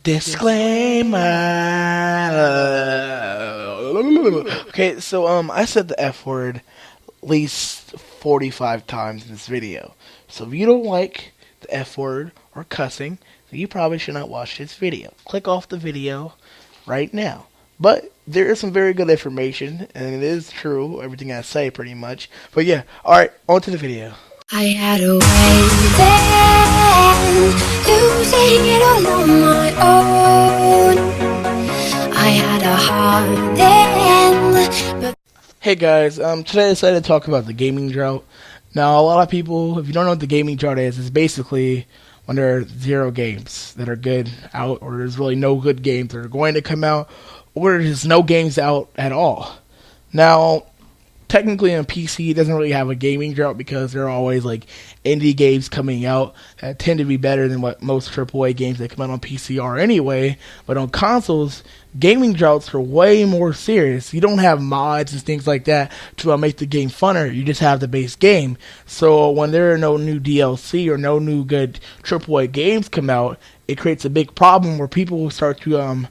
Disclaimer. Okay, so I said the F word at least 45 times in this video. So if you don't like the F word or cussing, then you probably should not watch this video. Click off the video right now. But there is some very good information, and it is true, everything I say pretty much. But yeah, alright, on to the video. I had a way then, losing it all on my own. I had a heart then, but Hey guys, today I decided to talk about the gaming drought. Now, a lot of people, if you don't know what the gaming drought is, it's basically when there are 0 games that are good out, or there's really no good games that are going to come out, or there's no games out at all. Now, technically on PC, it doesn't really have a gaming drought because there are always like indie games coming out that tend to be better than what most AAA games that come out on PC are anyway. But on consoles, gaming droughts are way more serious. You don't have mods and things like that to make the game funner. You just have the base game. So when there are no new DLC or no new good AAA games come out, it creates a big problem where people will start to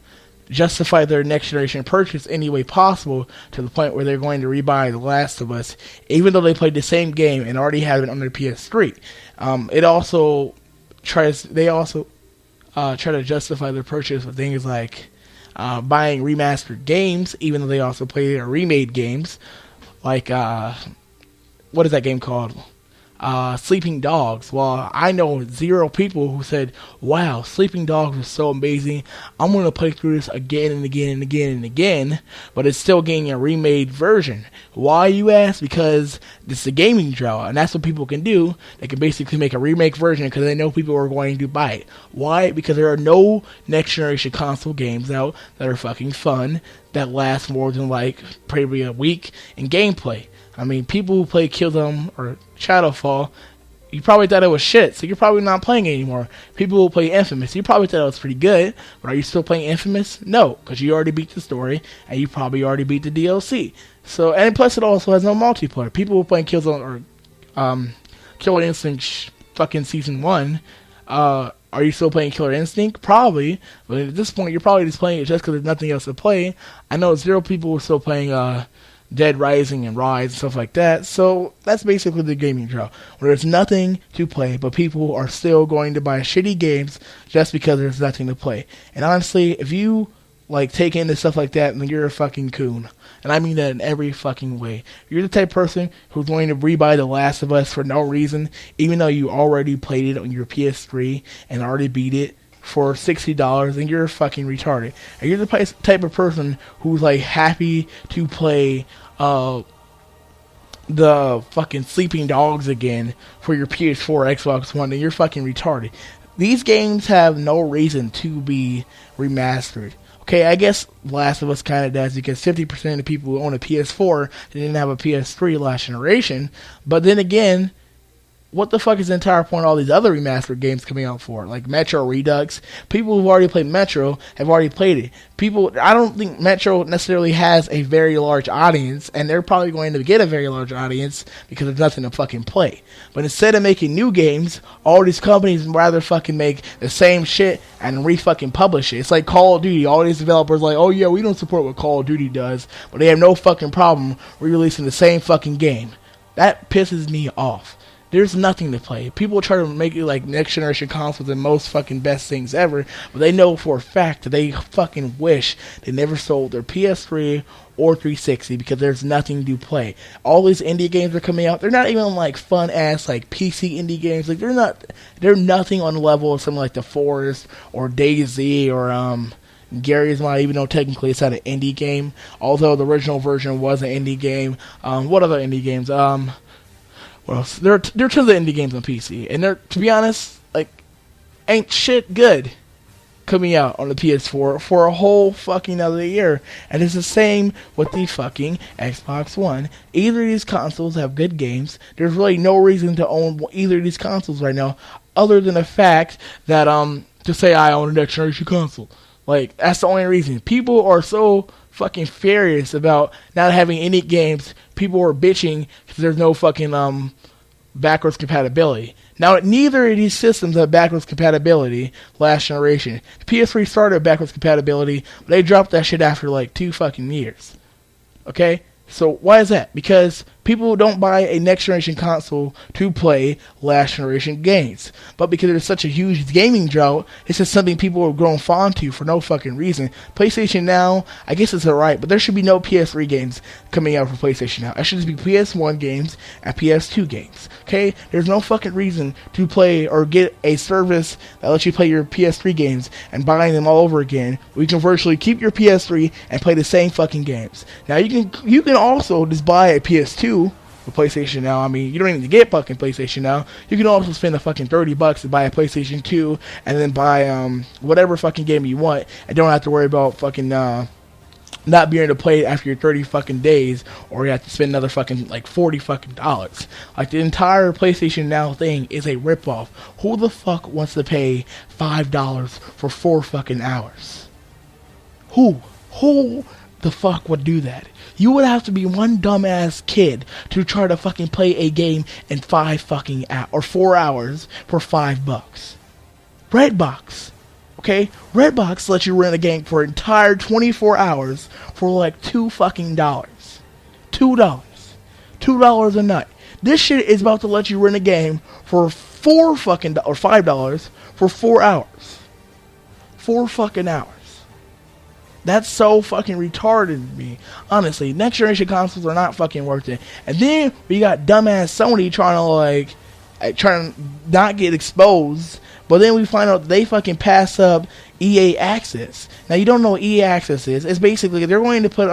justify their next generation purchase any way possible, to the point where they're going to rebuy The Last of Us, even though they played the same game and already have it on their PS3. They also try to justify their purchase with things like buying remastered games, even though they also play their remade games. Like, what is that game called? Sleeping Dogs. Well, I know 0 people who said, wow, Sleeping Dogs is so amazing, I'm going to play through this again and again and again and again, but it's still getting a remade version. Why, you ask? Because it's a gaming drought, and that's what people can do. They can basically make a remake version because they know people are going to buy it. Why? Because there are no next generation console games out that are fucking fun, that last more than like probably a week in gameplay. I mean, people who play Killzone or Shadowfall, you probably thought it was shit, so you're probably not playing it anymore. People who play Infamous, you probably thought it was pretty good, but are you still playing Infamous? No, because you already beat the story, and you probably already beat the DLC. So, and plus it also has no multiplayer. People who play Killzone or Killer Instinct fucking Season 1, are you still playing Killer Instinct? Probably, but at this point you're probably just playing it just because there's nothing else to play. I know 0 people who are still playing Dead Rising and Rise and stuff like that. So that's basically the gaming drought, where there's nothing to play, but people are still going to buy shitty games just because there's nothing to play. And honestly, if you like take into stuff like that, then you're a fucking coon. And I mean that in every fucking way. You're the type of person who's going to rebuy The Last of Us for no reason, even though you already played it on your PS3 and already beat it for $60, and you're fucking retarded. And you're the type of person who's like happy to play the fucking Sleeping Dogs again for your PS4 Xbox One, and you're fucking retarded. These games have no reason to be remastered. Okay, I guess Last of Us kind of does, because 50% of the people who own a PS4 didn't have a PS3 last generation. But then again, what the fuck is the entire point of all these other remastered games coming out for? Like Metro Redux. People who've already played Metro have already played it. I don't think Metro necessarily has a very large audience, and they're probably going to get a very large audience because there's nothing to fucking play. But instead of making new games, all these companies rather fucking make the same shit and re-fucking publish it. It's like Call of Duty. All these developers like, oh yeah, we don't support what Call of Duty does, but they have no fucking problem re-releasing the same fucking game. That pisses me off. There's nothing to play. People try to make it like next generation consoles the most fucking best things ever, but they know for a fact that they fucking wish they never sold their PS3 or 360 because there's nothing to play. All these indie games are coming out. They're not even like fun ass like PC indie games. Like they're nothing on the level of something like The Forest or DayZ or Gary's Mod, even though technically it's not an indie game. Although the original version was an indie game. What other indie games? Well, there are tons of indie games on PC, and they're, to be honest, like, ain't shit good coming out on the PS4 for a whole fucking other year. And it's the same with the fucking Xbox One. Either of these consoles have good games. There's really no reason to own either of these consoles right now, other than the fact that to say I own a next generation console. Like, that's the only reason. People are so fucking furious about not having any games. People are bitching because there's no fucking backwards compatibility. Now, neither of these systems have backwards compatibility last generation. The PS3 started with backwards compatibility, but they dropped that shit after like 2 fucking years. Okay? So why is that? Because people don't buy a next generation console to play last generation games. But because there's such a huge gaming drought, it's just something people have grown fond to for no fucking reason. PlayStation Now, I guess it's alright, but there should be no PS3 games coming out for PlayStation Now. It should just be PS1 games and PS2 games. Okay? There's no fucking reason to play or get a service that lets you play your PS3 games and buying them all over again. We can virtually keep your PS3 and play the same fucking games. Now you can also just buy a PS2 with PlayStation Now. I mean, you don't even need to get fucking PlayStation Now. You can also spend a fucking $30 to buy a PlayStation 2 and then buy whatever fucking game you want and don't have to worry about fucking not being able to play it after your 30 fucking days, or you have to spend another fucking like $40 fucking dollars. Like, the entire PlayStation Now thing is a ripoff. Who the fuck wants to pay $5 for 4 fucking hours? Who the fuck would do that? You would have to be one dumbass kid to try to fucking play a game in 5 fucking or 4 hours for $5. Redbox. Okay? Redbox lets you rent a game for an entire 24 hours for like $2 fucking dollars. $2. $2 a night. This shit is about to let you rent a game for $4 fucking or $5 for 4 hours. 4 fucking hours. That's so fucking retarded to me. Honestly, next generation consoles are not fucking worth it. And then we got dumbass Sony trying to not get exposed. But then we find out they fucking pass up EA Access. Now, you don't know what EA Access is. It's basically they're going to put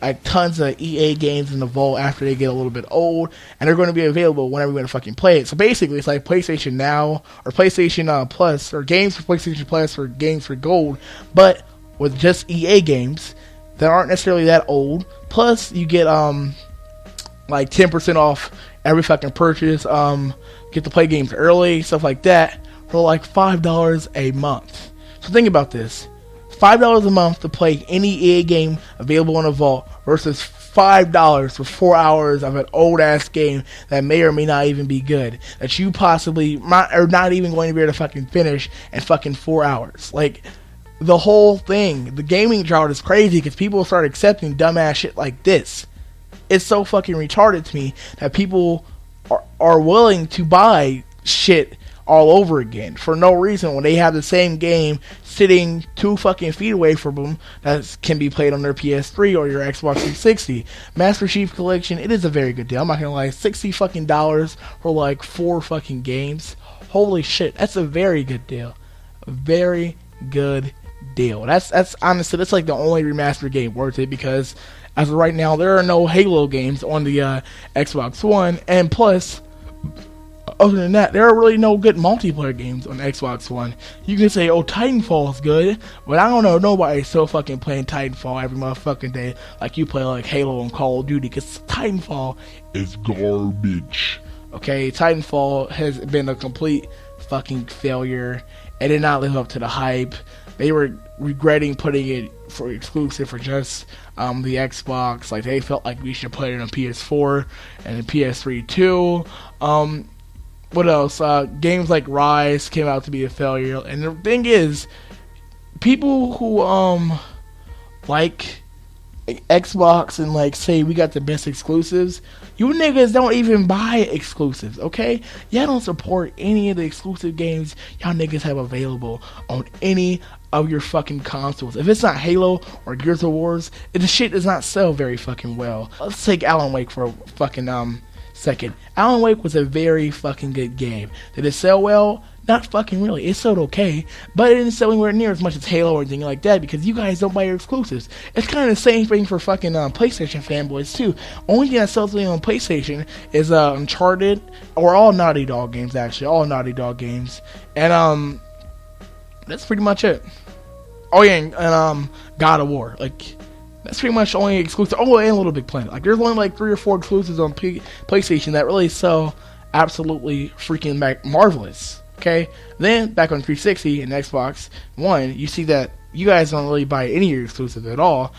like tons of EA games in the vault after they get a little bit old, and they're going to be available whenever you want to fucking play it. So basically, it's like PlayStation Now or PlayStation Plus, or games for PlayStation Plus or games for Gold, but with just EA games that aren't necessarily that old. Plus, you get like 10% off every fucking purchase. Get to play games early, stuff like that, for like $5 a month. So think about this: $5 a month to play any EA game available in a vault versus $5 for 4 hours of an old ass game that may or may not even be good, that you possibly are not even going to be able to fucking finish in fucking 4 hours. Like, the whole thing, the gaming drought is crazy because people start accepting dumbass shit like this. It's so fucking retarded to me that people are willing to buy shit all over again for no reason when they have the same game sitting 2 fucking feet away from them that can be played on their PS3 or your Xbox 360. Master Chief Collection, it is a very good deal. I'm not gonna lie, $60 fucking dollars for like 4 fucking games. Holy shit, that's a very good deal. A very good deal. That's honestly, that's like the only remastered game worth it, because as of right now there are no Halo games on the Xbox One, and plus, other than that, there are really no good multiplayer games on Xbox One. You can say, oh, Titanfall is good, but I don't know, nobody's so fucking playing Titanfall every motherfucking day like you play like Halo and Call of Duty, because Titanfall is garbage. Okay, Titanfall has been a complete fucking failure. It did not live up to the hype. They were regretting putting it for exclusive for just the Xbox. Like, they felt like we should put it on PS4 and the PS3 too. What else? Games like Rise came out to be a failure. And the thing is, people who like Xbox and like say we got the best exclusives, you niggas don't even buy exclusives, okay? Y'all don't support any of the exclusive games y'all niggas have available on any of your fucking consoles. If it's not Halo or Gears of Wars, the shit does not sell very fucking well. Let's take Alan Wake for a fucking second. Alan Wake was a very fucking good game. Did it sell well? Not fucking really. It sold okay, but it didn't sell anywhere near as much as Halo or anything like that, because you guys don't buy your exclusives. It's kind of the same thing for fucking PlayStation fanboys too. Only thing that sells me on PlayStation is Uncharted, or all Naughty Dog games, actually. All Naughty Dog games. And that's pretty much it. Oh yeah, and God of War. Like, that's pretty much only exclusive. Oh, and Little Big Planet. Like, there's only like 3 or 4 exclusives on PlayStation that really sell absolutely freaking marvelous. Okay, then back on 360 and Xbox One, you see that you guys don't really buy any of your exclusives at all.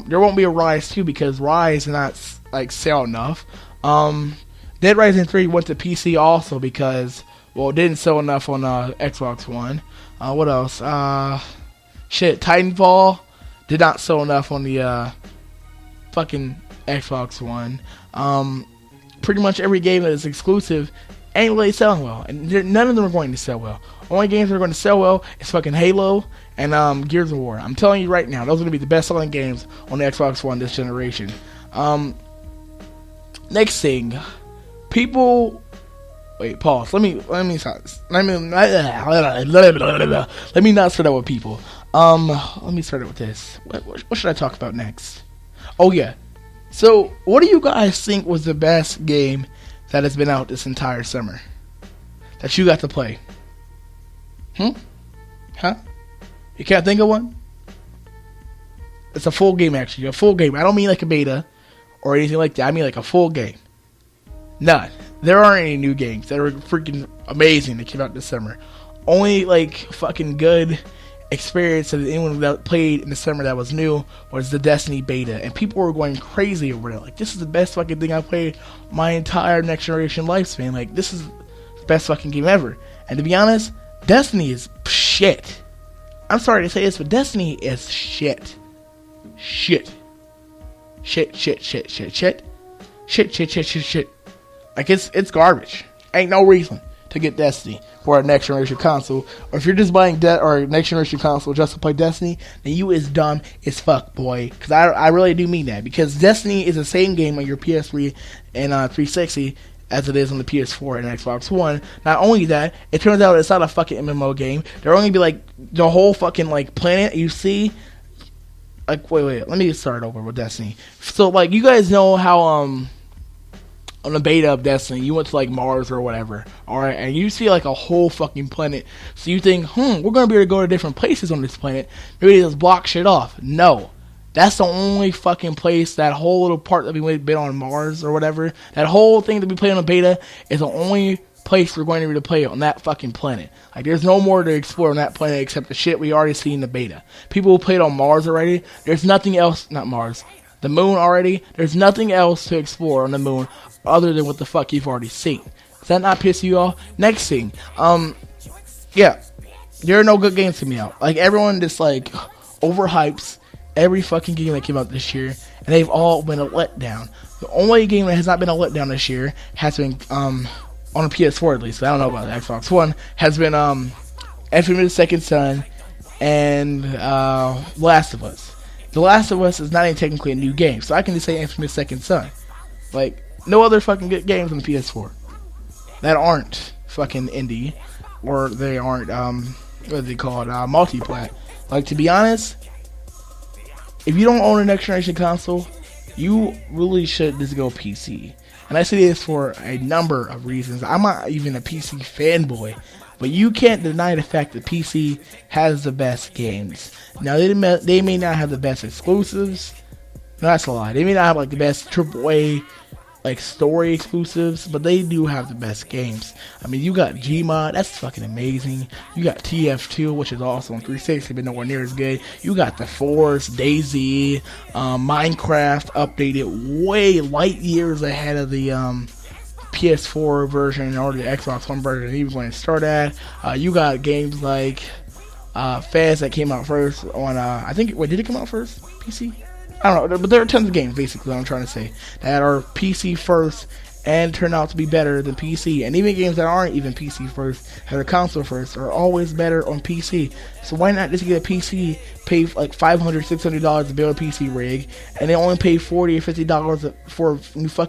There won't be a Rise 2 because Rise did not like sell enough. Dead Rising 3 went to PC also because Well, it didn't sell enough on Xbox One. What else? Titanfall did not sell enough on the fucking Xbox One. Pretty much every game that is exclusive ain't really selling well, and none of them are going to sell well. Only games that are going to sell well is fucking Halo and Gears of War. I'm telling you right now, those are going to be the best selling games on the Xbox One this generation. Next thing, people. Wait, pause. Let me start. Let me not start out with people. Let me start out with this. What should I talk about next? Oh yeah. So, what do you guys think was the best game that has been out this entire summer that you got to play? Huh? You can't think of one? It's a full game, actually. A full game. I don't mean like a beta or anything like that. I mean like a full game. None. There aren't any new games that are freaking amazing that came out this summer. Only like fucking good experience that anyone that played in the summer that was new was the Destiny beta, and people were going crazy over it. Like, this is the best fucking thing I played my entire next generation lifespan. Like, this is the best fucking game ever. And to be honest, Destiny is shit. I'm sorry to say this, but Destiny is shit. Shit. Like, it's garbage. Ain't no reason to get Destiny for a next generation console. Or if you're just buying or a next generation console just to play Destiny, then you is dumb as fuck, boy. Because I really do mean that. Because Destiny is the same game on your PS3 and 360 as it is on the PS4 and Xbox One. Not only that, it turns out it's not a fucking MMO game. There'll only be like the whole fucking like planet you see. Like, wait, let me start over with Destiny. So, like, you guys know how on the beta of Destiny, you went to like Mars or whatever, alright, and you see like a whole fucking planet, so you think, we're gonna be able to go to different places on this planet, maybe they just block shit off. No. That's the only fucking place, that whole little part that we been on Mars or whatever, that whole thing that we played on the beta is the only place we're going to be able to play on that fucking planet. Like, there's no more to explore on that planet except the shit we already see in the beta. People who played on Mars already, there's nothing else, not Mars, the moon already, there's nothing else to explore on the moon other than what the fuck you've already seen. Does that not piss you off? Next thing, yeah, there are no good games coming out. Like, everyone just like overhypes every fucking game that came out this year, and they've all been a letdown. The only game that has not been a letdown this year has been on a PS4 at least. I don't know about the Xbox One. Has been Infamous Second Son and Last of Us. The Last of Us is not even technically a new game, so I can just say Infamous Second Son. Like, no other fucking good games on the PS4 that aren't fucking indie, or they aren't what are they called, multi-plat. Like, to be honest, if you don't own a next generation console, you really should just go PC. And I say this for a number of reasons. I'm not even a PC fanboy, but you can't deny the fact that PC has the best games. Now, they may not have the best exclusives. No, that's a lie. They may not have like the best AAA like story exclusives, but they do have the best games. I mean, you got Gmod, that's fucking amazing. You got TF2, which is also on 360, but nowhere near as good. You got The Force, DayZ, Minecraft updated way light years ahead of the PS4 version or the Xbox One version even going to start at. You got games like Fez that came out first on I think, wait, did it come out first? PC? I don't know, but there are tons of games, basically, what I'm trying to say, that are PC first and turn out to be better than PC. And even games that aren't even PC first, that are console first, are always better on PC. So why not just get a PC, pay like $500, $600 to build a PC rig, and then only pay $40 or $50 for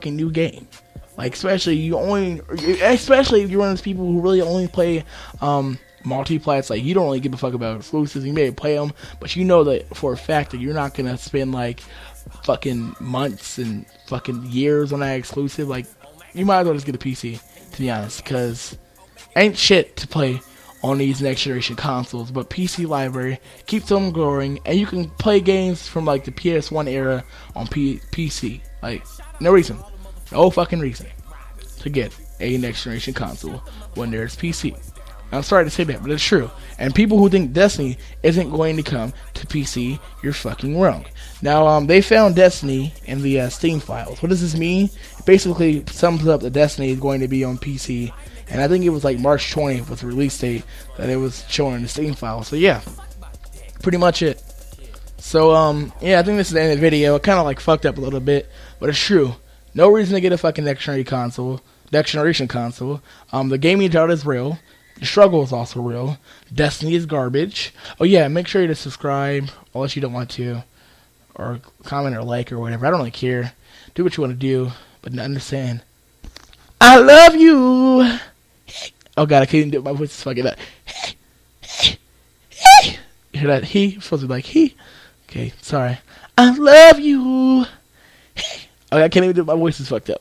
a new game? Like, especially if you're one of those people who really only play multiplats, like, you don't really give a fuck about exclusives. You may play them, but you know that for a fact that you're not gonna spend like fucking months and fucking years on that exclusive. Like, you might as well just get a PC, to be honest, because ain't shit to play on these next generation consoles. But PC library keeps them growing, and you can play games from like the PS1 era on PC. Like, no fucking reason to get a next generation console when there's PC. I'm sorry to say that, but it's true. And people who think Destiny isn't going to come to PC, you're fucking wrong. Now, they found Destiny in the Steam files. What does this mean? It basically sums up that Destiny is going to be on PC And I think it was like March 20th was the release date that it was showing in the Steam file. So yeah, pretty much it. So yeah, I think this is the end of the video. It kind of like fucked up a little bit, but it's true. No reason to get a fucking next generation console. The gaming drought is real. The struggle is also real. Destiny is garbage. Oh yeah, make sure you to subscribe, unless you don't want to, or comment or like or whatever. I don't really care. Do what you want to do, but understand. I love you. Oh god, I can't even do it. My voice is fucking up. You hear that? He? I'm supposed to be like he. Okay, sorry. I love you. Oh, I can't even do it. My voice is fucked up.